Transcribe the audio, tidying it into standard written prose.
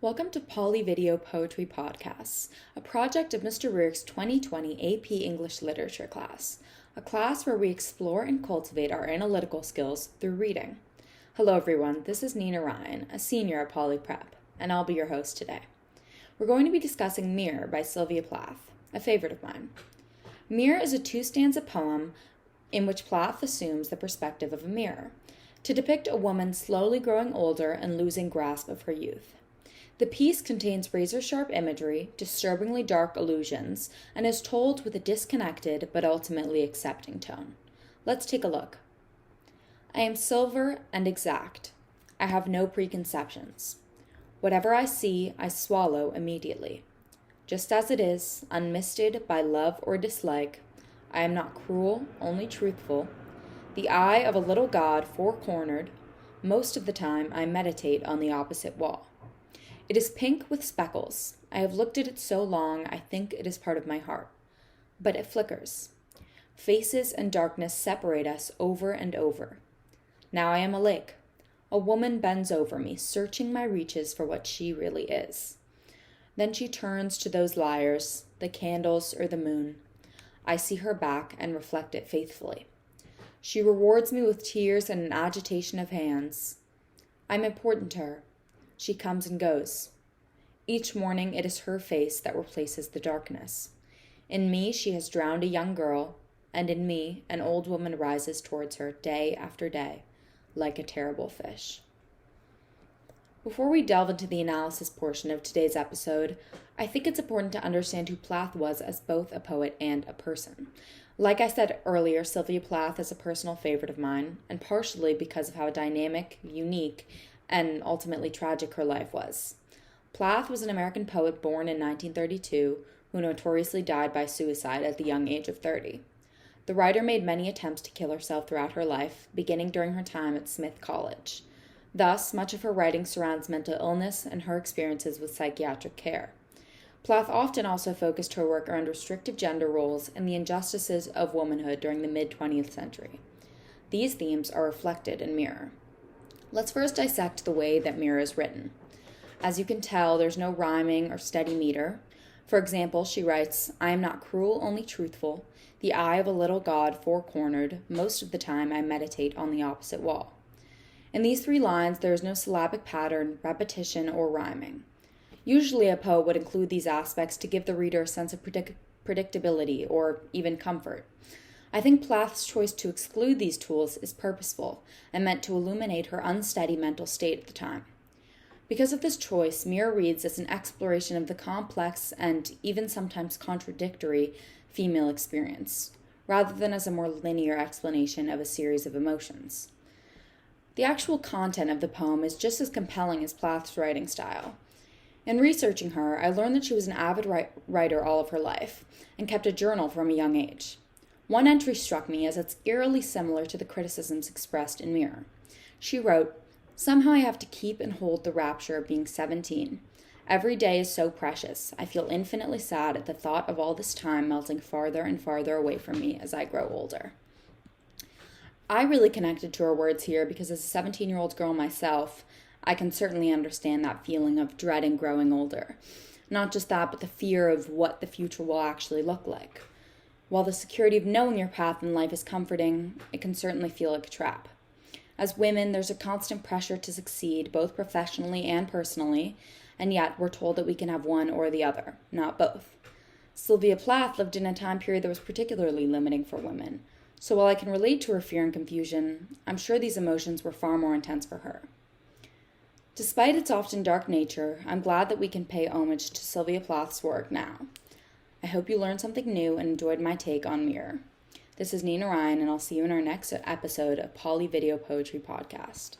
Welcome to Poly Video Poetry Podcasts, a project of Mr. Rearick's 2020 AP English Literature class, a class where we explore and cultivate our analytical skills through reading. Hello everyone, this is Nina Ryan, a senior at Poly Prep, and I'll be your host today. We're going to be discussing Mirror by Sylvia Plath, a favorite of mine. Mirror is a two-stanza poem in which Plath assumes the perspective of a mirror, to depict a woman slowly growing older and losing grasp of her youth. The piece contains razor-sharp imagery, disturbingly dark allusions, and is told with a disconnected but ultimately accepting tone. Let's take a look. I am silver and exact. I have no preconceptions. Whatever I see, I swallow immediately. Just as it is, unmisted by love or dislike, I am not cruel, only truthful. The eye of a little god four-cornered. Most of the time, I meditate on the opposite wall. It is pink with speckles. I have looked at it so long, I think it is part of my heart. But it flickers. Faces and darkness separate us over and over. Now I am a lake. A woman bends over me, searching my reaches for what she really is. Then she turns to those liars, the candles or the moon. I see her back and reflect it faithfully. She rewards me with tears and an agitation of hands. I'm important to her. She comes and goes. Each morning it is her face that replaces the darkness. In me she has drowned a young girl, and in me an old woman rises towards her day after day, like a terrible fish. Before we delve into the analysis portion of today's episode, I think it's important to understand who Plath was as both a poet and a person. Like I said earlier, Sylvia Plath is a personal favorite of mine, and partially because of how dynamic, unique, and ultimately tragic her life was. Plath was an American poet born in 1932 who notoriously died by suicide at the young age of 30. The writer made many attempts to kill herself throughout her life, beginning during her time at Smith College. Thus, much of her writing surrounds mental illness and her experiences with psychiatric care. Plath often also focused her work around restrictive gender roles and the injustices of womanhood during the mid-20th century. These themes are reflected in Mirror. Let's first dissect the way that Mirror is written. As you can tell, there's no rhyming or steady meter. For example, she writes, I am not cruel, only truthful. The eye of a little god four-cornered. Most of the time I meditate on the opposite wall. In these three lines, there is no syllabic pattern, repetition, or rhyming. Usually a poet would include these aspects to give the reader a sense of predictability or even comfort. I think Plath's choice to exclude these tools is purposeful and meant to illuminate her unsteady mental state at the time. Because of this choice, Mirror reads as an exploration of the complex and even sometimes contradictory female experience, rather than as a more linear explanation of a series of emotions. The actual content of the poem is just as compelling as Plath's writing style. In researching her, I learned that she was an avid writer all of her life and kept a journal from a young age. One entry struck me as it's eerily similar to the criticisms expressed in Mirror. She wrote, Somehow I have to keep and hold the rapture of being 17. Every day is so precious. I feel infinitely sad at the thought of all this time melting farther and farther away from me as I grow older. I really connected to her words here because as a 17-year-old girl myself, I can certainly understand that feeling of dreading growing older. Not just that, but the fear of what the future will actually look like. While the security of knowing your path in life is comforting, it can certainly feel like a trap. As women, there's a constant pressure to succeed, both professionally and personally, and yet we're told that we can have one or the other, not both. Sylvia Plath lived in a time period that was particularly limiting for women, so while I can relate to her fear and confusion, I'm sure these emotions were far more intense for her. Despite its often dark nature, I'm glad that we can pay homage to Sylvia Plath's work now. I hope you learned something new and enjoyed my take on Mirror. This is Nina Ryan, and I'll see you in our next episode of Poly Video Poetry Podcast.